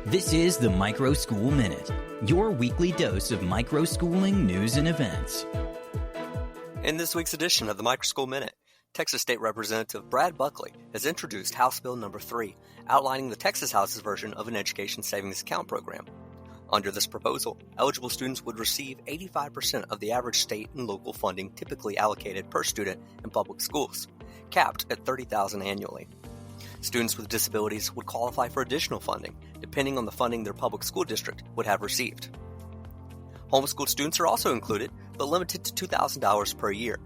This is the Microschool Minute, your weekly dose of microschooling news and events. In this week's edition of the Microschool Minute, Texas State Representative Brad Buckley has introduced House Bill No. 3, outlining the Texas House's version of an education savings account program. Under this proposal, eligible students would receive 85% of the average state and local funding typically allocated per student in public schools, capped at $30,000 annually. Students with disabilities would qualify for additional funding, depending on the funding their public school district would have received. Homeschooled students are also included, but limited to $2,000 per year.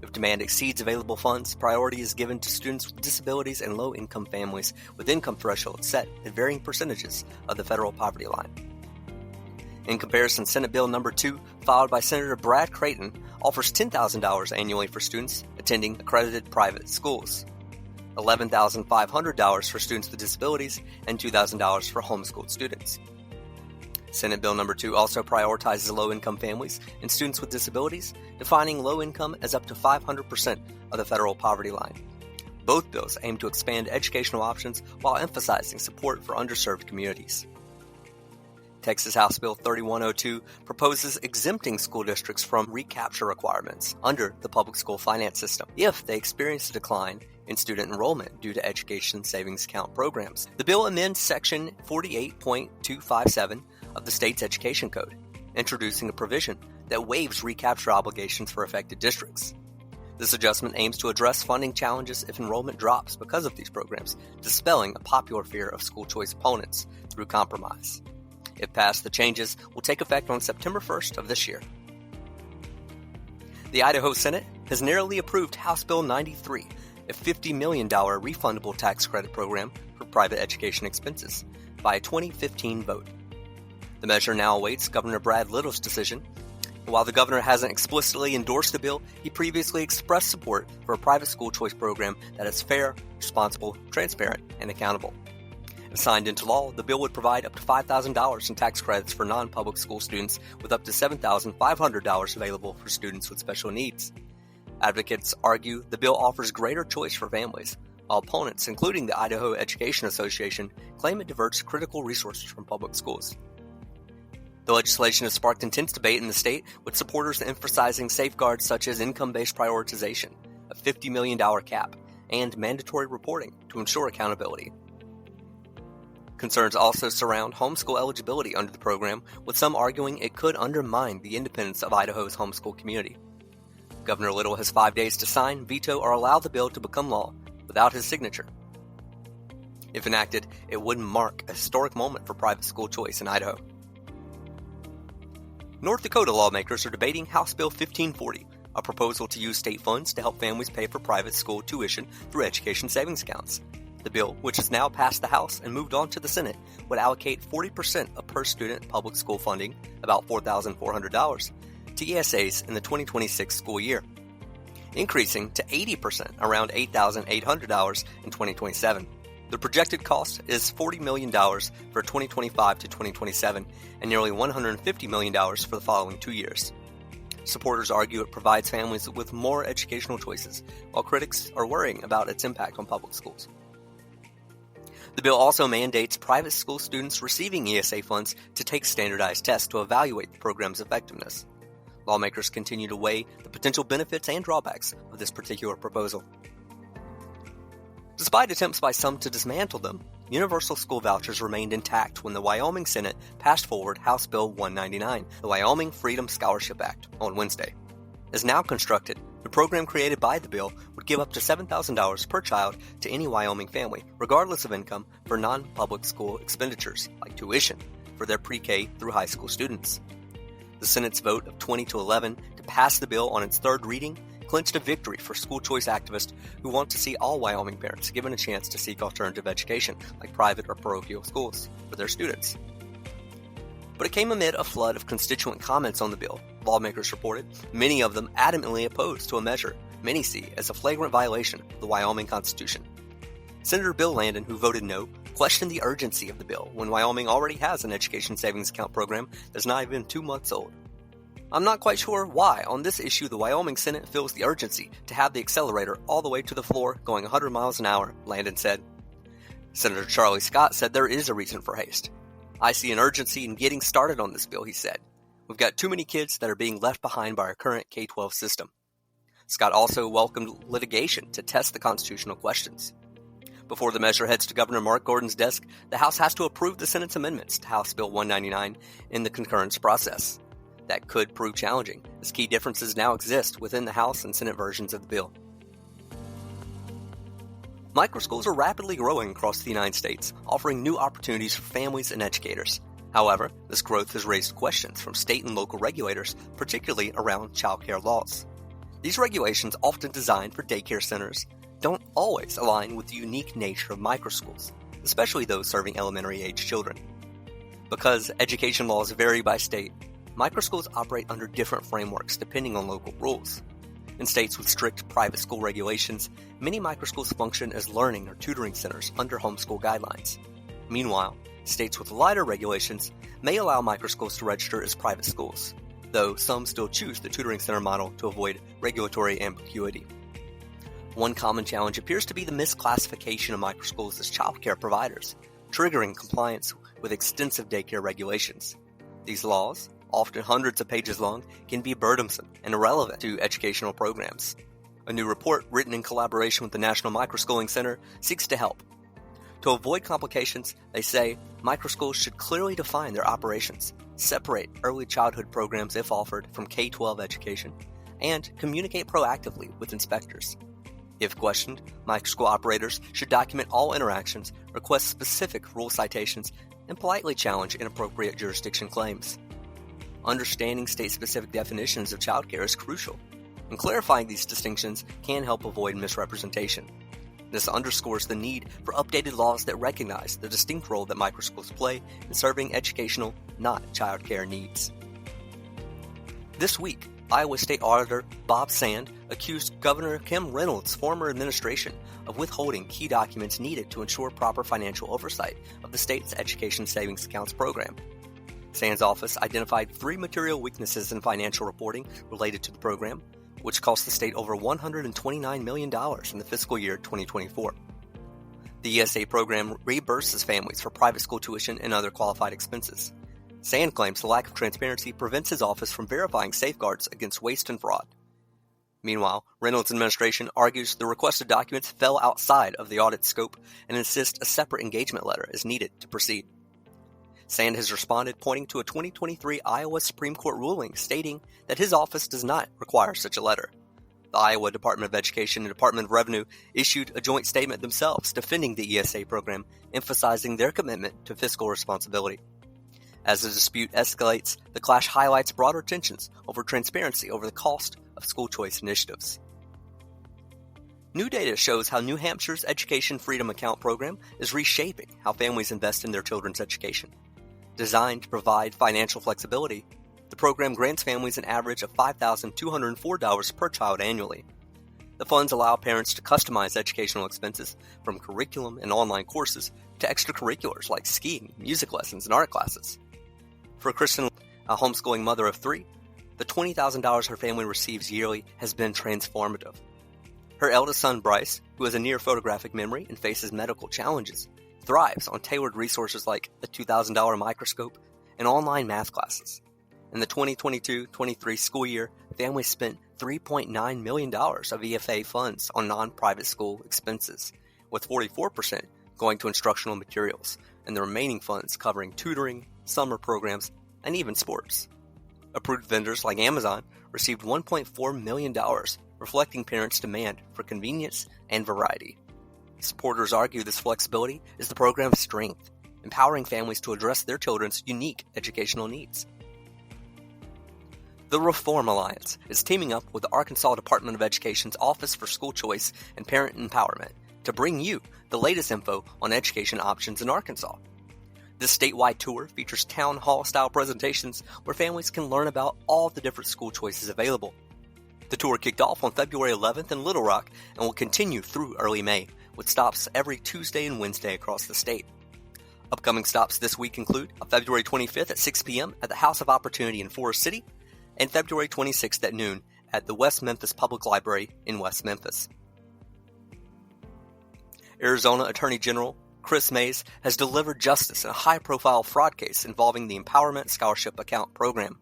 If demand exceeds available funds, priority is given to students with disabilities and low-income families with income thresholds set at varying percentages of the federal poverty line. In comparison, Senate Bill No. 2, filed by Senator Brad Creighton, offers $10,000 annually for students attending accredited private schools, $11,500 for students with disabilities, and $2,000 for homeschooled students. Senate Bill No. 2 also prioritizes low-income families and students with disabilities, defining low income as up to 500% of the federal poverty line. Both bills aim to expand educational options while emphasizing support for underserved communities. Texas House Bill 3102 proposes exempting school districts from recapture requirements under the public school finance system if they experience a decline in student enrollment due to education savings account programs. The bill amends Section 48.257 of the state's education code, introducing a provision that waives recapture obligations for affected districts. This adjustment aims to address funding challenges if enrollment drops because of these programs, dispelling a popular fear of school choice opponents through compromise. If passed, the changes will take effect on September 1st of this year. The Idaho Senate has narrowly approved House Bill 93, a $50 million refundable tax credit program for private education expenses, by a 2015 vote. The measure now awaits Governor Brad Little's decision. While the governor hasn't explicitly endorsed the bill, he previously expressed support for a private school choice program that is fair, responsible, transparent, and accountable. If signed into law, the bill would provide up to $5,000 in tax credits for non-public school students, with up to $7,500 available for students with special needs. Advocates argue the bill offers greater choice for families, while opponents, including the Idaho Education Association, claim it diverts critical resources from public schools. The legislation has sparked intense debate in the state, with supporters emphasizing safeguards such as income-based prioritization, a $50 million cap, and mandatory reporting to ensure accountability. Concerns also surround homeschool eligibility under the program, with some arguing it could undermine the independence of Idaho's homeschool community. Governor Little has 5 days to sign, veto, or allow the bill to become law without his signature. If enacted, it would mark a historic moment for private school choice in Idaho. North Dakota lawmakers are debating House Bill 1540, a proposal to use state funds to help families pay for private school tuition through education savings accounts. The bill, which has now passed the House and moved on to the Senate, would allocate 40% of per-student public school funding, about $4,400, to ESAs in the 2026 school year, increasing to 80%, around $8,800 in 2027. The projected cost is $40 million for 2025 to 2027 and nearly $150 million for the following 2 years. Supporters argue it provides families with more educational choices, while critics are worrying about its impact on public schools. The bill also mandates private school students receiving ESA funds to take standardized tests to evaluate the program's effectiveness. Lawmakers continue to weigh the potential benefits and drawbacks of this particular proposal. Despite attempts by some to dismantle them, universal school vouchers remained intact when the Wyoming Senate passed forward House Bill 199, the Wyoming Freedom Scholarship Act, on Wednesday. As now constructed, the program created by the bill would give up to $7,000 per child to any Wyoming family, regardless of income, for non-public school expenditures, like tuition, for their pre-K through high school students. The Senate's vote of 20-11 to pass the bill on its third reading clinched a victory for school choice activists who want to see all Wyoming parents given a chance to seek alternative education, like private or parochial schools, for their students. But it came amid a flood of constituent comments on the bill. Lawmakers reported, many of them adamantly opposed to a measure many see as a flagrant violation of the Wyoming Constitution. Senator Bill Landon, who voted no, questioned the urgency of the bill when Wyoming already has an education savings account program that's not even 2 months old. I'm not quite sure why, on this issue, the Wyoming Senate feels the urgency to have the accelerator all the way to the floor going 100 miles an hour, Landon said. Senator Charlie Scott said there is a reason for haste. "I see an urgency in getting started on this bill," he said. "We've got too many kids that are being left behind by our current K-12 system." Scott also welcomed litigation to test the constitutional questions. Before the measure heads to Governor Mark Gordon's desk, the House has to approve the Senate's amendments to House Bill 199 in the concurrence process. That could prove challenging, as key differences now exist within the House and Senate versions of the bill. Microschools are rapidly growing across the United States, offering new opportunities for families and educators. However, this growth has raised questions from state and local regulators, particularly around child care laws. These regulations, often designed for daycare centers, don't always align with the unique nature of microschools, especially those serving elementary-age children. Because education laws vary by state, microschools operate under different frameworks depending on local rules. In states with strict private school regulations, many microschools function as learning or tutoring centers under homeschool guidelines. Meanwhile, states with lighter regulations may allow microschools to register as private schools, though some still choose the tutoring center model to avoid regulatory ambiguity. One common challenge appears to be the misclassification of microschools as childcare providers, triggering compliance with extensive daycare regulations. These laws, often hundreds of pages long, can be burdensome and irrelevant to educational programs. A new report written in collaboration with the National Microschooling Center seeks to help. To avoid complications, they say microschools should clearly define their operations, separate early childhood programs if offered from K-12 education, and communicate proactively with inspectors. If questioned, microschool operators should document all interactions, request specific rule citations, and politely challenge inappropriate jurisdiction claims. Understanding state-specific definitions of childcare is crucial, and clarifying these distinctions can help avoid misrepresentation. This underscores the need for updated laws that recognize the distinct role that microschools play in serving educational, not childcare needs. This week, Iowa State Auditor Bob Sand accused Governor Kim Reynolds' former administration of withholding key documents needed to ensure proper financial oversight of the state's Education Savings Accounts program. Sand's office identified 3 material weaknesses in financial reporting related to the program, which cost the state over $129 million in the fiscal year 2024. The ESA program reimburses families for private school tuition and other qualified expenses. Sand claims the lack of transparency prevents his office from verifying safeguards against waste and fraud. Meanwhile, Reynolds' administration argues the requested documents fell outside of the audit scope and insists a separate engagement letter is needed to proceed. Sand has responded, pointing to a 2023 Iowa Supreme Court ruling stating that his office does not require such a letter. The Iowa Department of Education and Department of Revenue issued a joint statement themselves defending the ESA program, emphasizing their commitment to fiscal responsibility. As the dispute escalates, the clash highlights broader tensions over transparency over the cost of school choice initiatives. New data shows how New Hampshire's Education Freedom Account program is reshaping how families invest in their children's education. Designed to provide financial flexibility, the program grants families an average of $5,204 per child annually. The funds allow parents to customize educational expenses from curriculum and online courses to extracurriculars like skiing, music lessons, and art classes. For Kristen, a homeschooling mother of 3, the $20,000 her family receives yearly has been transformative. Her eldest son, Bryce, who has a near photographic memory and faces medical challenges, thrives on tailored resources like a $2,000 microscope and online math classes. In the 2022-23 school year, families spent $3.9 million of EFA funds on non-private school expenses, with 44% going to instructional materials, and the remaining funds covering tutoring, summer programs, and even sports. Approved vendors like Amazon received $1.4 million, reflecting parents' demand for convenience and variety. Supporters argue this flexibility is the program's strength, empowering families to address their children's unique educational needs. The Reform Alliance is teaming up with the Arkansas Department of Education's Office for School Choice and Parent Empowerment to bring you the latest info on education options in Arkansas. This statewide tour features town hall-style presentations where families can learn about all the different school choices available. The tour kicked off on February 11th in Little Rock and will continue through early May, with stops every Tuesday and Wednesday across the state. Upcoming stops this week include a February 25th at 6 p.m. at the House of Opportunity in Forest City, and February 26th at noon at the West Memphis Public Library in West Memphis. Arizona Attorney General Chris Mays has delivered justice in a high-profile fraud case involving the Empowerment Scholarship Account program.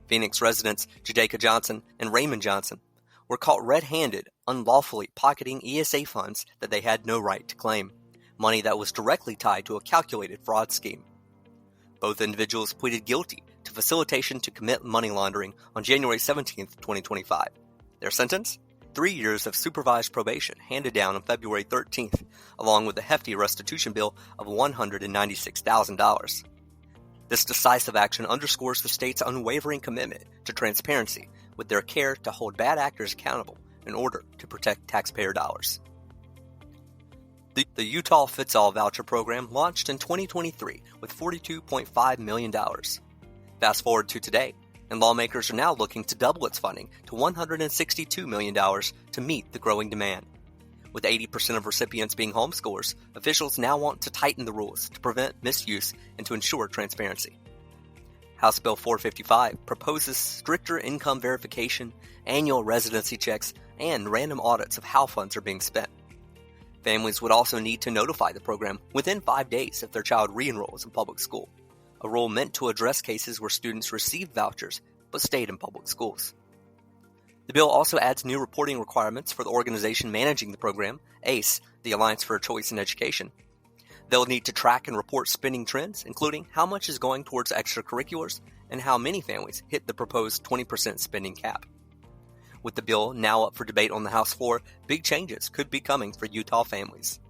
Phoenix residents Judaica Johnson and Raymond Johnson were caught red-handed unlawfully pocketing ESA funds that they had no right to claim, money that was directly tied to a calculated fraud scheme. Both individuals pleaded guilty to facilitation to commit money laundering on January 17, 2025. Their sentence? 3 years of supervised probation handed down on February 13th, along with a hefty restitution bill of $196,000. This decisive action underscores the state's unwavering commitment to transparency with their care to hold bad actors accountable in order to protect taxpayer dollars. The Utah Fits-All voucher program launched in 2023 with $42.5 million. Fast forward to today, and lawmakers are now looking to double its funding to $162 million to meet the growing demand. With 80% of recipients being homeschoolers, officials now want to tighten the rules to prevent misuse and to ensure transparency. House Bill 455 proposes stricter income verification, annual residency checks, and random audits of how funds are being spent. Families would also need to notify the program within 5 days if their child re-enrolls in public school, a rule meant to address cases where students received vouchers but stayed in public schools. The bill also adds new reporting requirements for the organization managing the program, ACE, the Alliance for Choice in Education. They'll need to track and report spending trends, including how much is going towards extracurriculars and how many families hit the proposed 20% spending cap. With the bill now up for debate on the House floor, big changes could be coming for Utah families.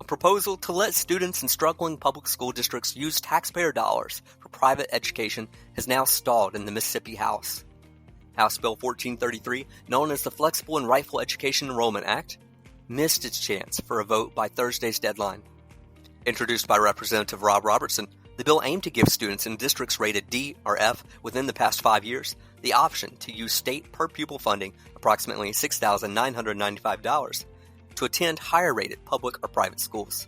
A proposal to let students in struggling public school districts use taxpayer dollars for private education has now stalled in the Mississippi House. House Bill 1433, known as the Flexible and Rightful Education Enrollment Act, missed its chance for a vote by Thursday's deadline. Introduced by Representative Rob Robertson, the bill aimed to give students in districts rated D or F within the past 5 years the option to use state per-pupil funding, approximately $6,995, to attend higher-rated public or private schools.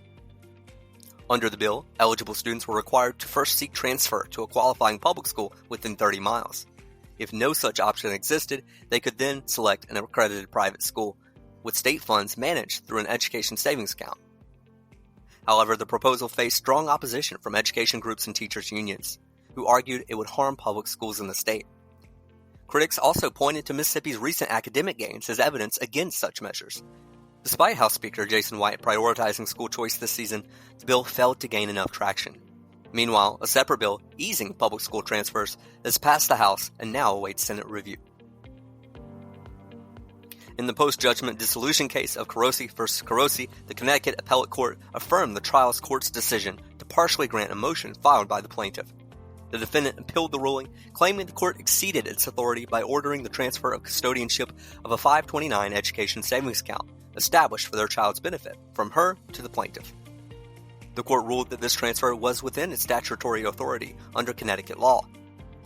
Under the bill, eligible students were required to first seek transfer to a qualifying public school within 30 miles. If no such option existed, they could then select an accredited private school, with state funds managed through an education savings account. However, the proposal faced strong opposition from education groups and teachers' unions, who argued it would harm public schools in the state. Critics also pointed to Mississippi's recent academic gains as evidence against such measures. Despite House Speaker Jason White prioritizing school choice this season, the bill failed to gain enough traction. Meanwhile, a separate bill easing public school transfers has passed the House and now awaits Senate review. In the post-judgment dissolution case of Carosi v. Carosi, the Connecticut Appellate Court affirmed the trial court's decision to partially grant a motion filed by the plaintiff. The defendant appealed the ruling, claiming the court exceeded its authority by ordering the transfer of custodianship of a 529 education savings account established for their child's benefit from her to the plaintiff. The court ruled that this transfer was within its statutory authority under Connecticut law.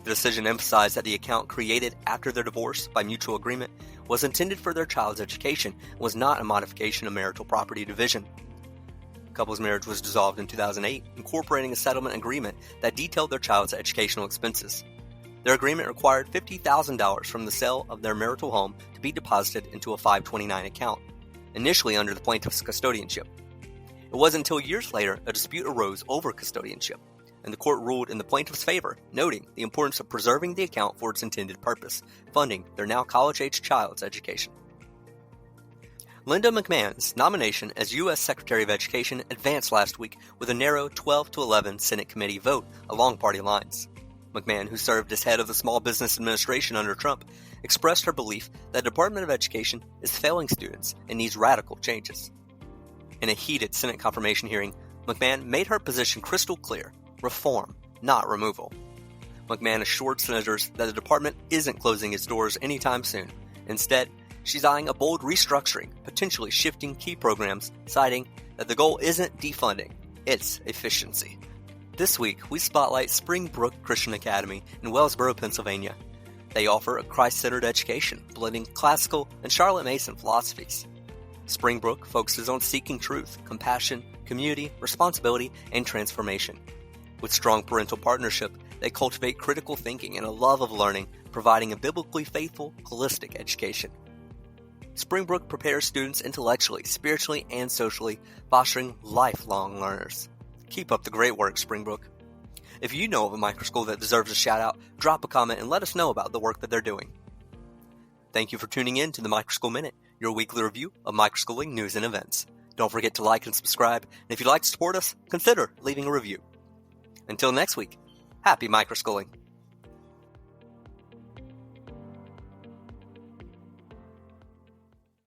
The decision emphasized that the account created after their divorce by mutual agreement was intended for their child's education and was not a modification of marital property division. The couple's marriage was dissolved in 2008, incorporating a settlement agreement that detailed their child's educational expenses. Their agreement required $50,000 from the sale of their marital home to be deposited into a 529 account, initially under the plaintiff's custodianship. It wasn't until years later a dispute arose over custodianship, and the court ruled in the plaintiff's favor, noting the importance of preserving the account for its intended purpose, funding their now college-age child's education. Linda McMahon's nomination as U.S. Secretary of Education advanced last week with a narrow 12-11 Senate committee vote along party lines. McMahon, who served as head of the Small Business Administration under Trump, expressed her belief that the Department of Education is failing students and needs radical changes. In a heated Senate confirmation hearing, McMahon made her position crystal clear: reform, not removal. McMahon assured senators that the department isn't closing its doors anytime soon. Instead, she's eyeing a bold restructuring, potentially shifting key programs, citing that the goal isn't defunding, it's efficiency. This week, we spotlight Springbrook Christian Academy in Wellsboro, Pennsylvania. They offer a Christ-centered education, blending classical and Charlotte Mason philosophies. Springbrook focuses on seeking truth, compassion, community, responsibility, and transformation. With strong parental partnership, they cultivate critical thinking and a love of learning, providing a biblically faithful, holistic education. Springbrook prepares students intellectually, spiritually, and socially, fostering lifelong learners. Keep up the great work, Springbrook. If you know of a microschool that deserves a shout out, drop a comment and let us know about the work that they're doing. Thank you for tuning in to the Microschool Minute, your weekly review of microschooling news and events. Don't forget to like and subscribe, and if you'd like to support us, consider leaving a review. Until next week, happy microschooling.